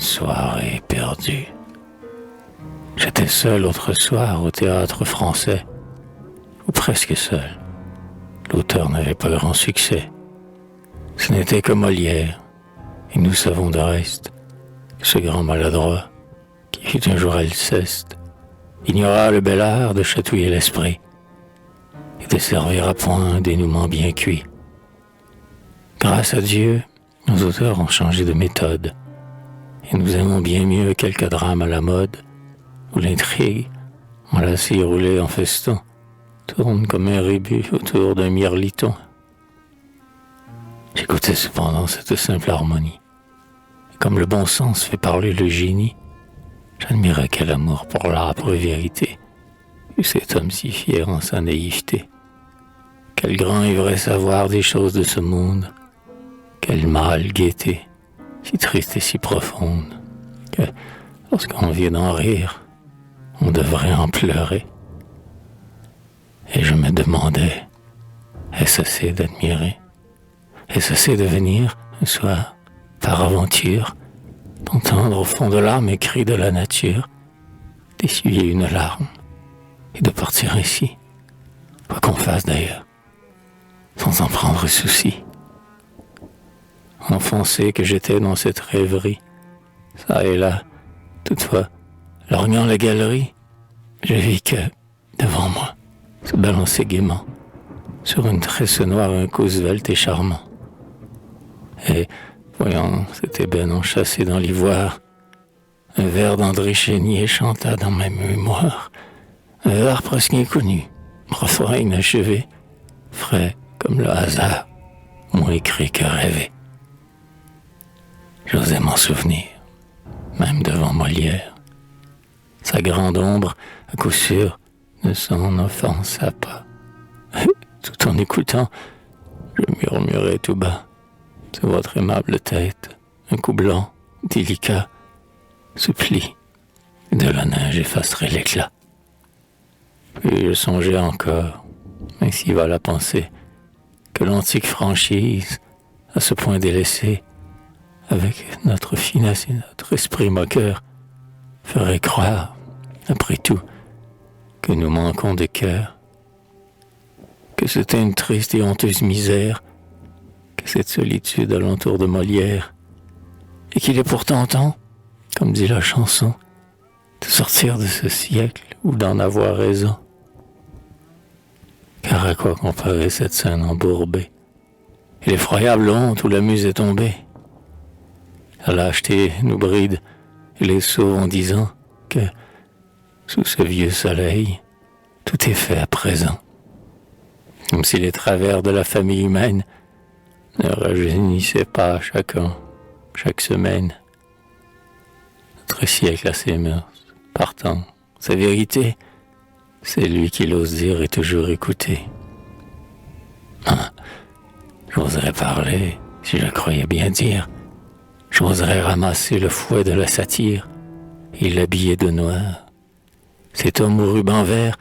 soirée perdue. J'étais seul l'autre soir au théâtre français, ou presque seul. L'auteur n'avait pas grand succès. Ce n'était que Molière, et nous savons de reste que ce grand maladroit, qui fut un jour Alceste, ignora le bel art de chatouiller l'esprit et de servir à point un dénouement bien cuit. Grâce à Dieu, nos auteurs ont changé de méthode, et nous aimons bien mieux quelques drames à la mode, où l'intrigue, enlacée roulée en feston, tourne comme un rébus autour d'un mirliton. J'écoutais cependant cette simple harmonie, et comme le bon sens fait parler le génie, j'admirais quel amour pour l'âpre vérité eut cet homme si fier en sa naïveté. Quel grand et vrai savoir des choses de ce monde, quelle mâle gaieté, si triste et si profonde, que lorsqu'on vient d'en rire, on devrait en pleurer. Et je me demandais, est-ce assez d'admirer? Est-ce assez de venir, un soir, par aventure, d'entendre au fond de l'âme un cri de la nature, d'essuyer une larme, et de partir ainsi, quoi qu'on fasse d'ailleurs, sans en prendre souci? Enfoncé que j'étais dans cette rêverie, ça et là, toutefois, lorgnant la galerie, je vis que, devant moi, se balançait gaiement, sur une tresse noire un cou svelte et charmant. Et, voyant cette ébène enchâssée dans l'ivoire, un vers d'André Chénier chanta dans ma mémoire, un vers presque inconnu, refrain inachevé, frais comme le hasard, moins écrit que rêvé. J'osais m'en souvenir, même devant Molière. Sa grande ombre, à coup sûr, ne s'en offensa pas. Tout en écoutant, je murmurais tout bas, sur votre aimable tête, un cou blanc, délicat, se plie, et de la neige effacerait l'éclat. Puis je songeais encore, ainsi va la pensée, que l'antique franchise, à ce point délaissée, avec notre finesse et notre esprit moqueur, ferait croire, après tout, que nous manquons de cœur, que c'était une triste et honteuse misère, que cette solitude alentour de Molière, et qu'il est pourtant temps, comme dit la chanson, de sortir de ce siècle ou d'en avoir raison. Car à quoi comparer cette scène embourbée, et l'effroyable honte où la muse est tombée? La lâcheté nous bride et les sauve en disant que, sous ce vieux soleil, tout est fait à présent. Comme si les travers de la famille humaine ne rajeunissaient pas chacun, chaque semaine. Notre siècle a ses mœurs, partant, sa vérité, c'est lui qui l'ose dire et toujours écouter. J'oserais parler, si je croyais bien dire. J'oserais ramasser le fouet de la satire et l'habiller de noir. Cet homme au ruban vert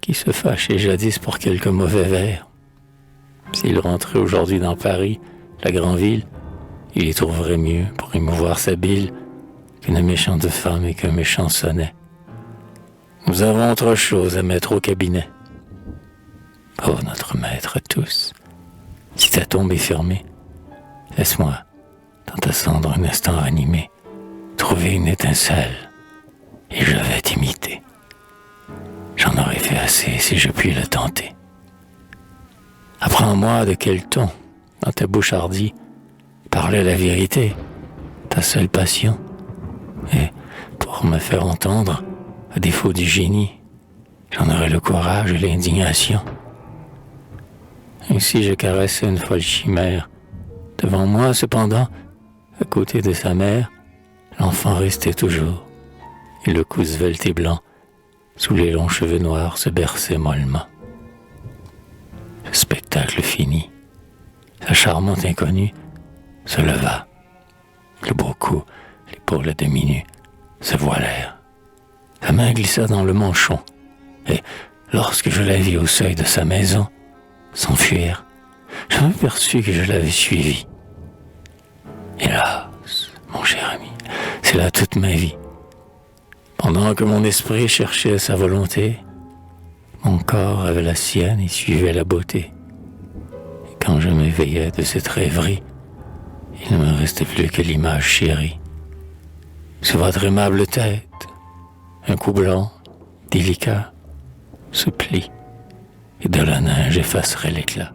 qui se fâchait jadis pour quelques mauvais vers. S'il rentrait aujourd'hui dans Paris, la grande ville, il y trouverait mieux pour émouvoir sa bile qu'une méchante femme et qu'un méchant sonnet. Nous avons autre chose à mettre au cabinet. Oh, notre maître à tous, si ta tombe est fermée, laisse-moi, dans ta cendre un instant ranimé, trouver une étincelle, et je vais t'imiter. J'en aurais fait assez si je puis le tenter. Apprends-moi de quel ton, dans ta bouche hardie, parlait la vérité, ta seule passion, et pour me faire entendre, à défaut du génie, j'en aurais le courage et l'indignation. Ainsi je caressais une folle chimère. Devant moi, cependant, à côté de sa mère, l'enfant restait toujours, et le cou svelte et blanc, sous les longs cheveux noirs, se berçait mollement. Le spectacle fini, la charmante inconnue se leva. Le beau cou, l'épaule à demi nue, se voilèrent. Sa main glissa dans le manchon, et lorsque je la vis au seuil de sa maison, s'enfuir, je m'aperçus que je l'avais suivie. Hélas, mon cher ami, C'est là toute ma vie. Pendant que mon esprit cherchait sa volonté, mon corps avait la sienne et suivait la beauté. Et quand je m'éveillais de cette rêverie, il ne me restait plus que l'image chérie. Sur votre aimable tête, un cou blanc, délicat, se plie, et de la neige effacerait l'éclat.